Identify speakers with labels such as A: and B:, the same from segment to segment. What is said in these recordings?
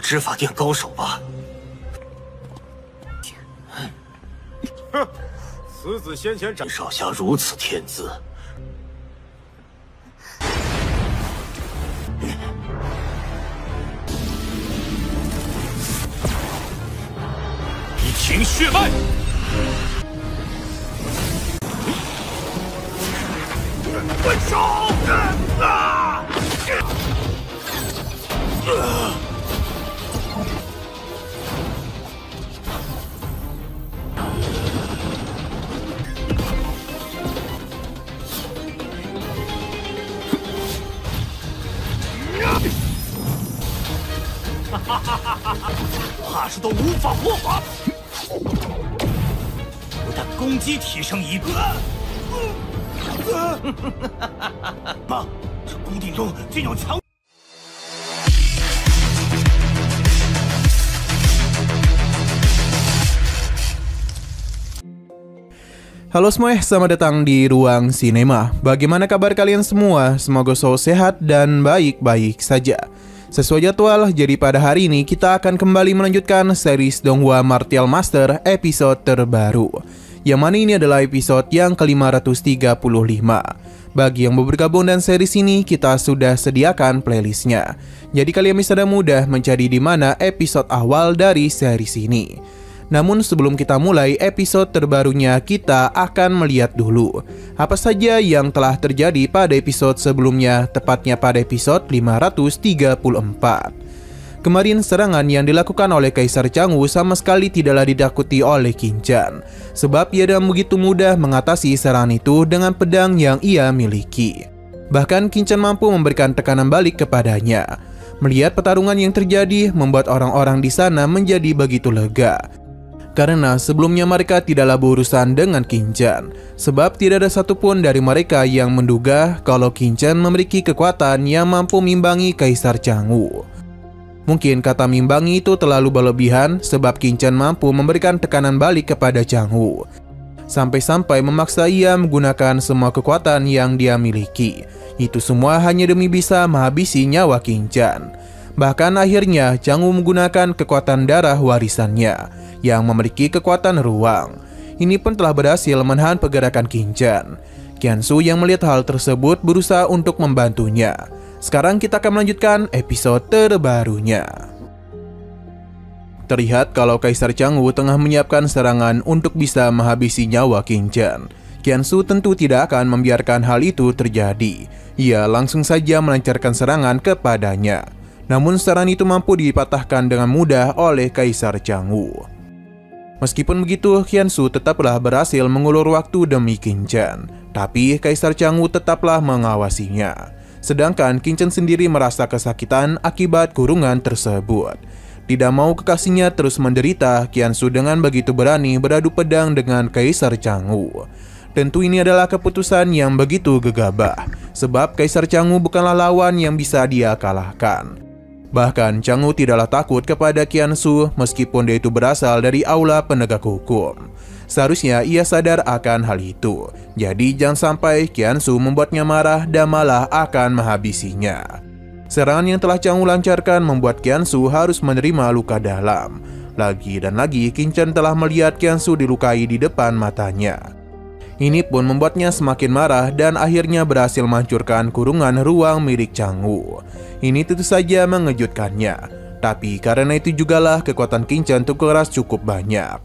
A: 执法殿高手吧？
B: 哼，此子先前
A: 你少下如此天资，
B: 以情血脉。分手！
A: 怕是都无法活法。不但攻击提升一步，妈，这宫殿中竟有强。
C: Halo semuanya, selamat datang di Ruang Sinema. Bagaimana kabar kalian semua? Semoga selalu sehat dan baik-baik saja. Sesuai jadwal, jadi pada hari ini kita akan kembali melanjutkan series Donghua Martial Master episode terbaru, yang mana ini adalah episode yang ke-535. Bagi yang baru bergabung dan series ini, kita sudah sediakan playlistnya, jadi kalian bisa mudah mencari di mana episode awal dari series ini. Namun sebelum kita mulai episode terbarunya, kita akan melihat dulu apa saja yang telah terjadi pada episode sebelumnya, tepatnya pada episode 534. Kemarin serangan yang dilakukan oleh Kaisar Changwu sama sekali tidaklah ditakuti oleh Qin Zhan, sebab ia dengan begitu mudah mengatasi serangan itu dengan pedang yang ia miliki. Bahkan Qin Zhan mampu memberikan tekanan balik kepadanya. Melihat pertarungan yang terjadi membuat orang-orang di sana menjadi begitu lega, karena sebelumnya mereka tidaklah berurusan dengan Qin Zhan, sebab tidak ada satupun dari mereka yang menduga kalau Qin Zhan memiliki kekuatan yang mampu mengimbangi Kaisar Changwu. Mungkin kata mengimbangi itu terlalu berlebihan, sebab Qin Zhan mampu memberikan tekanan balik kepada Changwu, sampai-sampai memaksa ia menggunakan semua kekuatan yang dia miliki. Itu semua hanya demi bisa menghabisi nyawa Qin Zhan. Bahkan akhirnya Changwu menggunakan kekuatan darah warisannya yang memiliki kekuatan ruang. Ini pun telah berhasil menahan pergerakan Qin Zhan. Qiansu yang melihat hal tersebut berusaha untuk membantunya. Sekarang kita akan melanjutkan episode terbarunya. Terlihat kalau Kaisar Changwu tengah menyiapkan serangan untuk bisa menghabisi nyawa Qin Zhan. Qiansu tentu tidak akan membiarkan hal itu terjadi. Ia langsung saja melancarkan serangan kepadanya. Namun serangan itu mampu dipatahkan dengan mudah oleh Kaisar Changwu. Meskipun begitu, Qiansu tetaplah berhasil mengulur waktu demi Qin Zhan, tapi Kaisar Changwu tetaplah mengawasinya. Sedangkan Qin Zhan sendiri merasa kesakitan akibat kurungan tersebut. Tidak mau kekasihnya terus menderita, Qiansu dengan begitu berani beradu pedang dengan Kaisar Changwu. Tentu ini adalah keputusan yang begitu gegabah, sebab Kaisar Changwu bukanlah lawan yang bisa dia kalahkan. Bahkan Changwu tidaklah takut kepada Qiansu meskipun dia itu berasal dari aula penegak hukum. Seharusnya ia sadar akan hal itu. Jadi jangan sampai Qiansu membuatnya marah dan malah akan menghabisinya. Serangan yang telah Changwu lancarkan membuat Qiansu harus menerima luka dalam. Lagi dan lagi Qin Zhan telah melihat Qiansu dilukai di depan matanya. Ini pun membuatnya semakin marah dan akhirnya berhasil menghancurkan kurungan ruang milik Changwu. Ini tentu saja mengejutkannya, tapi karena itu jugalah kekuatan Qin Zhan untuk keras cukup banyak.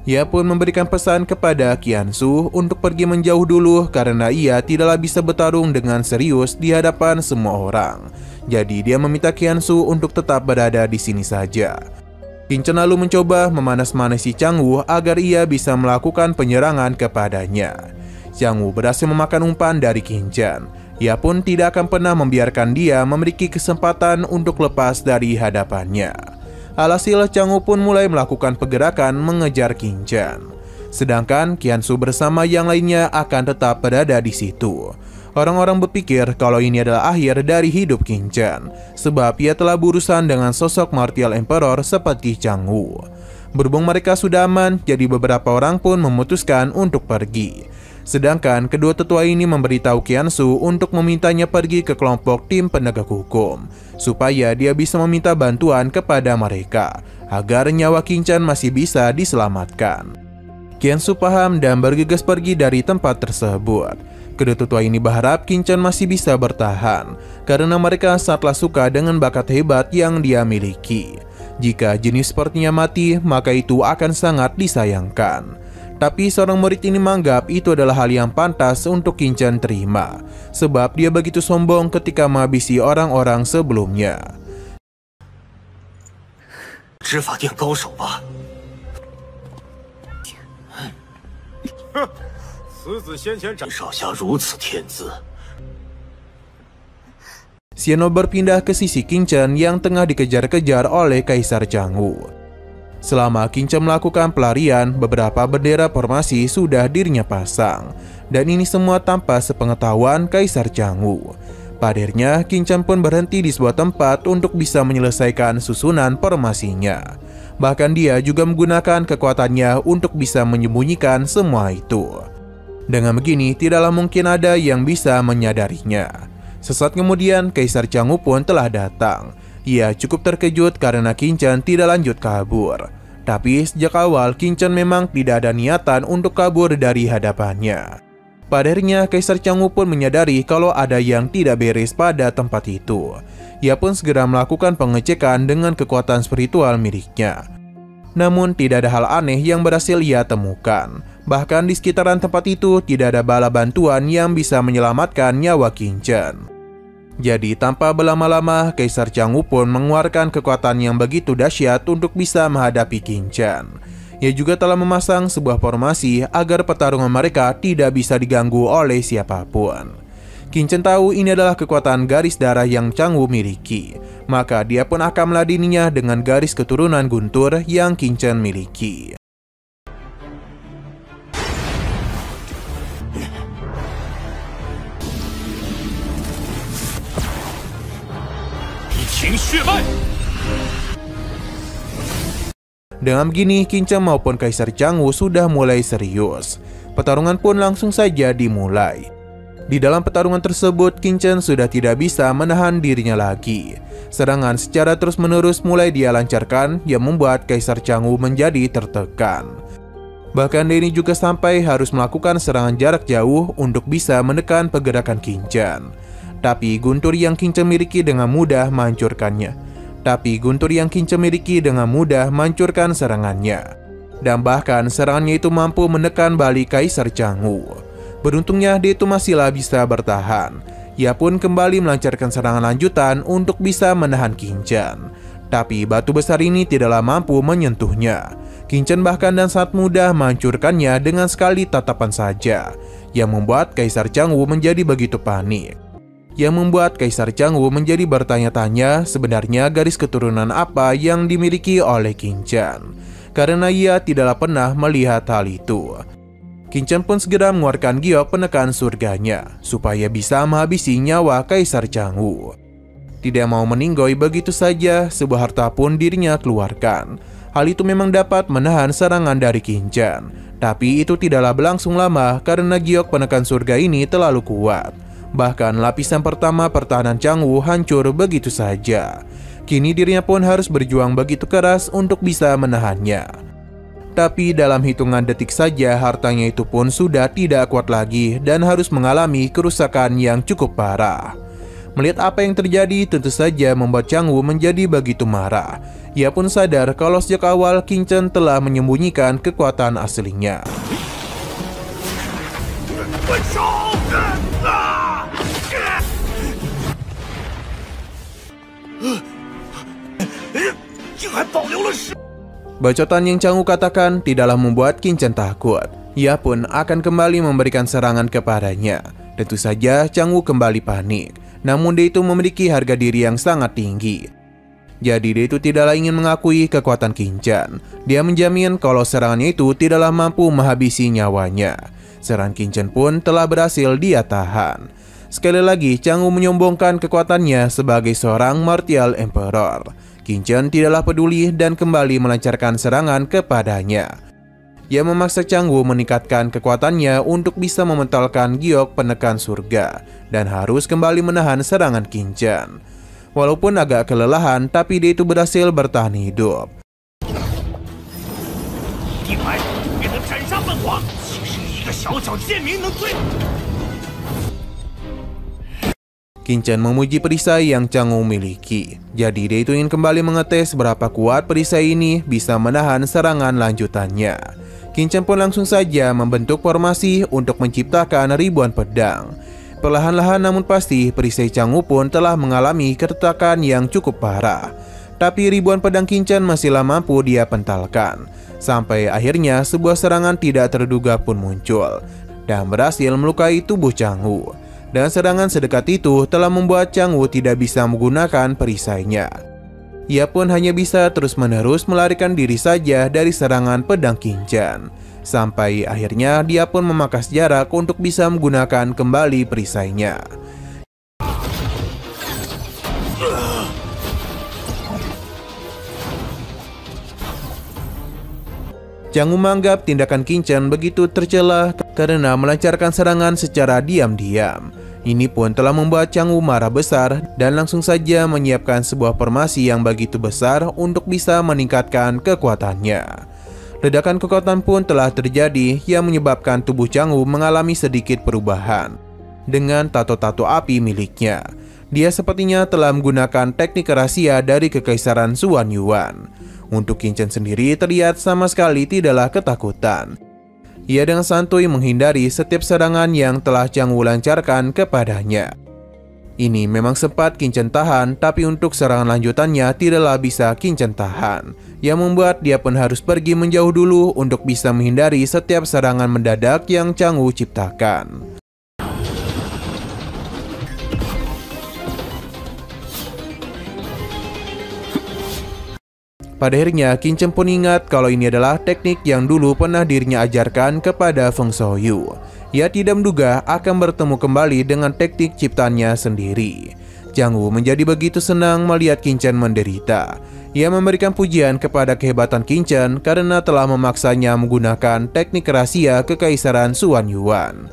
C: Ia pun memberikan pesan kepada Qiansu untuk pergi menjauh dulu karena ia tidaklah bisa bertarung dengan serius di hadapan semua orang. Jadi dia meminta Qiansu untuk tetap berada di sini saja. Qin Zhan lalu mencoba memanas-manasi Changwu agar ia bisa melakukan penyerangan kepadanya. Changwu berhasil memakan umpan dari Qin Zhan. Ia pun tidak akan pernah membiarkan dia memiliki kesempatan untuk lepas dari hadapannya. Alhasil Changwu pun mulai melakukan pergerakan mengejar Qin Zhan. Sedangkan Qiansu bersama yang lainnya akan tetap berada di situ. Orang-orang berpikir kalau ini adalah akhir dari hidup Qin Zhan, sebab ia telah berurusan dengan sosok Martial Emperor seperti Changwu. Berhubung mereka sudah aman, jadi beberapa orang pun memutuskan untuk pergi. Sedangkan kedua tetua ini memberitahu Qiansu untuk memintanya pergi ke kelompok tim penegak hukum, supaya dia bisa meminta bantuan kepada mereka, agar nyawa Qinchan masih bisa diselamatkan. Qiansu paham dan bergegas pergi dari tempat tersebut. Kedua tetua ini berharap Qinchan masih bisa bertahan, karena mereka sangatlah suka dengan bakat hebat yang dia miliki. Jika jenis sepertinya mati, maka itu akan sangat disayangkan. Tapi seorang murid ini menganggap itu adalah hal yang pantas untuk Qinchan terima, sebab dia begitu sombong ketika menghabisi orang-orang sebelumnya.
A: 执法殿高手吧？
B: 此子先前斩
A: 少侠如此天资，
C: Xianou berpindah ke sisi Qinchan yang tengah dikejar-kejar oleh Kaisar Changwu. Selama Qinchan melakukan pelarian, beberapa bendera formasi sudah dirinya pasang, dan ini semua tanpa sepengetahuan Kaisar Changwu. Pada Qinchan pun berhenti di sebuah tempat untuk bisa menyelesaikan susunan formasinya. Bahkan dia juga menggunakan kekuatannya untuk bisa menyembunyikan semua itu. Dengan begini, tidaklah mungkin ada yang bisa menyadarinya. Sesaat kemudian, Kaisar Changwu pun telah datang. Ia cukup terkejut karena Qinchan tidak lanjut kabur. Tapi sejak awal Qinchan memang tidak ada niatan untuk kabur dari hadapannya. Pada akhirnya Kaisar Changwu pun menyadari kalau ada yang tidak beres pada tempat itu. Ia pun segera melakukan pengecekan dengan kekuatan spiritual miliknya. Namun tidak ada hal aneh yang berhasil ia temukan. Bahkan di sekitaran tempat itu tidak ada bala bantuan yang bisa menyelamatkan nyawa Qinchan. Jadi tanpa berlama-lama, Kaisar Changwu pun mengeluarkan kekuatan yang begitu dahsyat untuk bisa menghadapi Qinchan. Ia juga telah memasang sebuah formasi agar pertarungan mereka tidak bisa diganggu oleh siapapun. Qinchan tahu ini adalah kekuatan garis darah yang Changwu miliki, maka dia pun akan meladeninya dengan garis keturunan guntur yang Qinchan miliki. Dengan begini, Qinchan maupun Kaisar Changwu sudah mulai serius. Pertarungan pun langsung saja dimulai. Di dalam pertarungan tersebut, Qinchan sudah tidak bisa menahan dirinya lagi. Serangan secara terus-menerus mulai dia lancarkan yang membuat Kaisar Changwu menjadi tertekan. Bahkan ini juga sampai harus melakukan serangan jarak jauh untuk bisa menekan pergerakan Qinchan. Tapi guntur yang Qinchan miliki dengan mudah menghancurkannya. serangannya. Dan bahkan serangannya itu mampu menekan balik Kaisar Changwu. Beruntungnya dia itu masihlah bisa bertahan. Ia pun kembali melancarkan serangan lanjutan untuk bisa menahan Qinchan. Tapi batu besar ini tidaklah mampu menyentuhnya. Qinchan bahkan dan sangat mudah menghancurkannya dengan sekali tatapan saja, yang membuat Kaisar Changwu menjadi begitu panik. Bertanya-tanya sebenarnya garis keturunan apa yang dimiliki oleh Qinchan, karena ia tidaklah pernah melihat hal itu. Qinchan pun segera mengeluarkan giok penekan surganya supaya bisa menghabisi nyawa Kaisar Changwu. Tidak mau meninggoy begitu saja, sebuah harta pun dirinya keluarkan. Hal itu memang dapat menahan serangan dari Qinchan, tapi itu tidaklah berlangsung lama karena giok penekan surga ini terlalu kuat. Bahkan lapisan pertama pertahanan Changwu hancur begitu saja. Kini dirinya pun harus berjuang begitu keras untuk bisa menahannya. Tapi dalam hitungan detik saja hartanya itu pun sudah tidak kuat lagi dan harus mengalami kerusakan yang cukup parah. Melihat apa yang terjadi tentu saja membuat Changwu menjadi begitu marah. Ia pun sadar kalau sejak awal Qinchan telah menyembunyikan kekuatan aslinya. Bacotan yang Changwu katakan tidaklah membuat Qinchan takut. Ia pun akan kembali memberikan serangan kepadanya. Tentu saja Changwu kembali panik. Namun dia itu memiliki harga diri yang sangat tinggi. Jadi dia itu tidaklah ingin mengakui kekuatan Qinchan. Dia menjamin kalau serangannya itu tidaklah mampu menghabisi nyawanya. Serangan Qinchan pun telah berhasil dia tahan. Sekali lagi Changwu menyombongkan kekuatannya sebagai seorang martial emperor. Qin Chen tidaklah peduli dan kembali melancarkan serangan kepadanya. Ia memaksa Chang Wu meningkatkan kekuatannya untuk bisa mementolkan giok penekan surga dan harus kembali menahan serangan Qin Chen. Walaupun agak kelelahan, tapi dia itu berhasil bertahan hidup. Qin Chen memuji perisai yang Chang Wu miliki. Jadi dia itu ingin kembali mengetes berapa kuat perisai ini bisa menahan serangan lanjutannya. Qin Chen pun langsung saja membentuk formasi untuk menciptakan ribuan pedang. Perlahan-lahan namun pasti perisai Chang Wu pun telah mengalami keretakan yang cukup parah. Tapi ribuan pedang Qin Chen masihlah mampu dia pentalkan. Sampai akhirnya sebuah serangan tidak terduga pun muncul dan berhasil melukai tubuh Chang Wu. Dan serangan sedekat itu telah membuat Chang Wu tidak bisa menggunakan perisainya. Ia pun hanya bisa terus-menerus melarikan diri saja dari serangan pedang Qin Chen. Sampai akhirnya dia pun memangkas jarak untuk bisa menggunakan kembali perisainya. Chang Wu menganggap tindakan Qin Chen begitu tercela karena melancarkan serangan secara diam-diam. Ini pun telah membuat Chang Wu marah besar dan langsung saja menyiapkan sebuah formasi yang begitu besar untuk bisa meningkatkan kekuatannya. Ledakan kekuatan pun telah terjadi yang menyebabkan tubuh Chang Wu mengalami sedikit perubahan. Dengan tato-tato api miliknya, dia sepertinya telah menggunakan teknik rahasia dari Kekaisaran Xuan Yuan. Untuk Qin Chen sendiri terlihat sama sekali tidaklah ketakutan. Ia dengan santuy menghindari setiap serangan yang telah Chang Wu lancarkan kepadanya. Ini memang sempat Qin Chen tahan, tapi untuk serangan lanjutannya tidaklah bisa Qin Chen tahan, yang membuat dia pun harus pergi menjauh dulu untuk bisa menghindari setiap serangan mendadak yang Chang Wu ciptakan. Pada akhirnya, Qin Chen pun ingat kalau ini adalah teknik yang dulu pernah dirinya ajarkan kepada Feng Xiaoyu. Ia tidak menduga akan bertemu kembali dengan teknik ciptaannya sendiri. Chang Wu menjadi begitu senang melihat Qin Chen menderita. Ia memberikan pujian kepada kehebatan Qin Chen karena telah memaksanya menggunakan teknik rahasia Kekaisaran Xuan Yuan.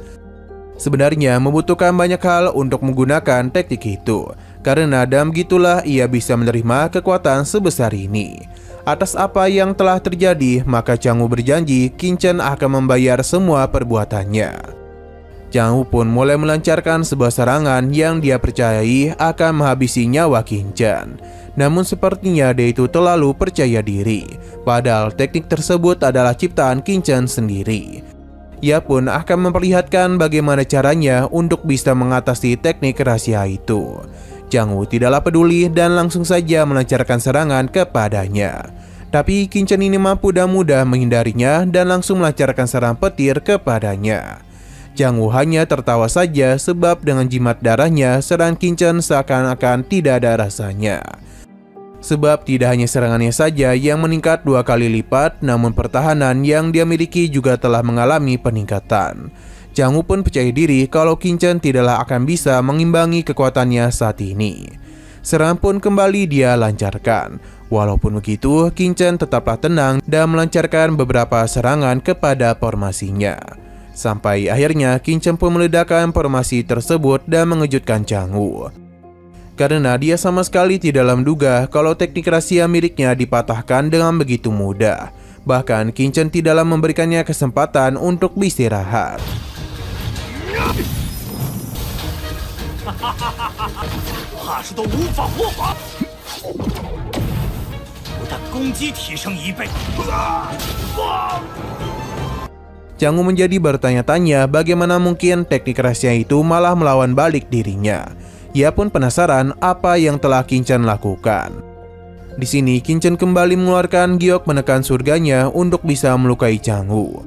C: Sebenarnya membutuhkan banyak hal untuk menggunakan teknik itu, karena dalam gitulah ia bisa menerima kekuatan sebesar ini. Atas apa yang telah terjadi, maka Chang Wu berjanji Qin Chen akan membayar semua perbuatannya. Chang Wu pun mulai melancarkan sebuah serangan yang dia percayai akan menghabisi nyawa Qin Chen. Namun sepertinya dia itu terlalu percaya diri, padahal teknik tersebut adalah ciptaan Qin Chen sendiri. Ia pun akan memperlihatkan bagaimana caranya untuk bisa mengatasi teknik rahasia itu. Chang Wu tidaklah peduli dan langsung saja melancarkan serangan kepadanya. Tapi Qin Chen ini mampu dan mudah menghindarinya dan langsung melancarkan serangan petir kepadanya. Chang Wu hanya tertawa saja sebab dengan jimat darahnya serangan Qin Chen seakan-akan tidak ada rasanya. Sebab tidak hanya serangannya saja yang meningkat 2 kali lipat, namun pertahanan yang dia miliki juga telah mengalami peningkatan. Chang Wu pun percaya diri kalau Qin Chen tidaklah akan bisa mengimbangi kekuatannya saat ini. Serangan pun kembali dia lancarkan. Walaupun begitu, Qin Chen tetaplah tenang dan melancarkan beberapa serangan kepada formasinya. Sampai akhirnya Qin Chen pun meledakkan formasi tersebut dan mengejutkan Chang Wu. Karena dia sama sekali tidak menduga kalau teknik rahasia miliknya dipatahkan dengan begitu mudah. Bahkan Qin Chen tidaklah memberikannya kesempatan untuk beristirahat. Chang Wu menjadi bertanya-tanya bagaimana mungkin teknik rahasia itu malah melawan balik dirinya. Ia pun penasaran apa yang telah Qin Chen lakukan. Di sini Qin Chen kembali mengeluarkan giok menekan surganya untuk bisa melukai Chang Wu.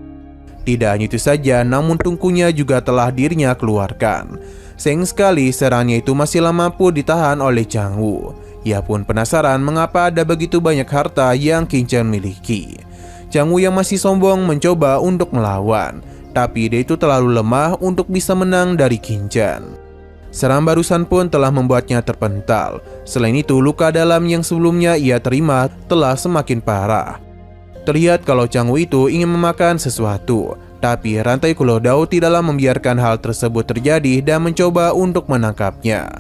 C: Tidak hanya itu saja, namun tungkunya juga telah dirinya keluarkan. Sayang sekali serangannya itu masihlah mampu ditahan oleh Chang Wu. Ia pun penasaran mengapa ada begitu banyak harta yang Qin Chen miliki. Chang Wu yang masih sombong mencoba untuk melawan, tapi dia itu terlalu lemah untuk bisa menang dari Qin Chen. Serangan barusan pun telah membuatnya terpental. Selain itu, luka dalam yang sebelumnya ia terima telah semakin parah. Terlihat kalau Changwu itu ingin memakan sesuatu, tapi rantai Kulodao tidaklah membiarkan hal tersebut terjadi dan mencoba untuk menangkapnya.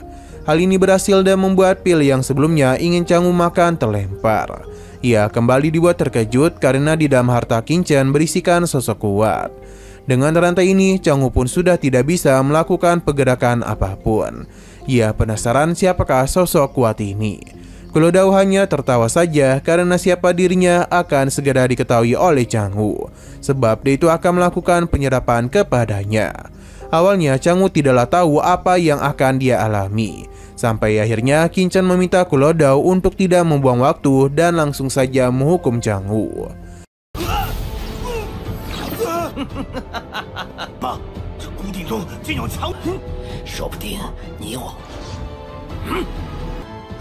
C: Hal ini berhasil dan membuat pil yang sebelumnya ingin Changwu makan terlempar. Ia kembali dibuat terkejut karena di dalam harta Qingchen berisikan sosok kuat. Dengan rantai ini, Changwu pun sudah tidak bisa melakukan pergerakan apapun. Ia penasaran siapakah sosok kuat ini. Kulodao hanya tertawa saja karena siapa dirinya akan segera diketahui oleh Changwu, sebab dia itu akan melakukan penyerapan kepadanya. Awalnya Changwu tidaklah tahu apa yang akan dia alami, sampai akhirnya Qingchen meminta Kulodao untuk tidak membuang waktu dan langsung saja menghukum Changwu.
A: 爸，这古鼎中竟有强，说不定你我，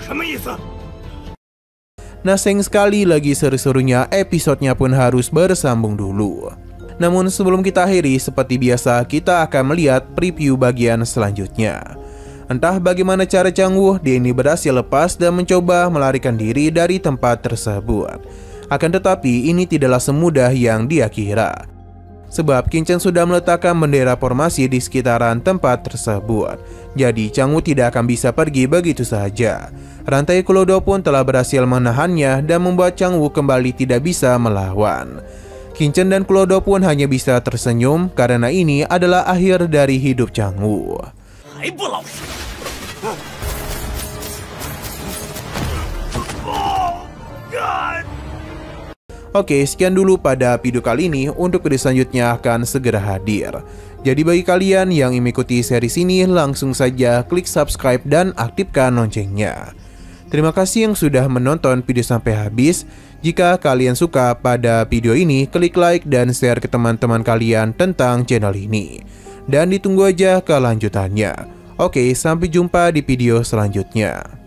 A: 什么意思？
C: Nah, sayang sekali lagi seru-serunya episodenya pun harus bersambung dulu. Namun sebelum kita akhiri, seperti biasa kita akan melihat preview bagian selanjutnya. Entah bagaimana cara Changwu, dia ini berhasil lepas dan mencoba melarikan diri dari tempat tersebut. Akan tetapi ini tidaklah semudah yang dia kira. Sebab Qingchen sudah meletakkan bendera formasi di sekitaran tempat tersebut. Jadi Changwu tidak akan bisa pergi begitu saja. Rantai Kulodao pun telah berhasil menahannya dan membuat Changwu kembali tidak bisa melawan. Qingchen dan Kulodao pun hanya bisa tersenyum karena ini adalah akhir dari hidup Changwu. Oke, sekian dulu pada video kali ini. Untuk video selanjutnya akan segera hadir. Jadi bagi kalian yang mengikuti series ini, langsung saja klik subscribe dan aktifkan loncengnya. Terima kasih yang sudah menonton video sampai habis. Jika kalian suka pada video ini, klik like dan share ke teman-teman kalian tentang channel ini. Dan ditunggu aja kelanjutannya. Oke, sampai jumpa di video selanjutnya.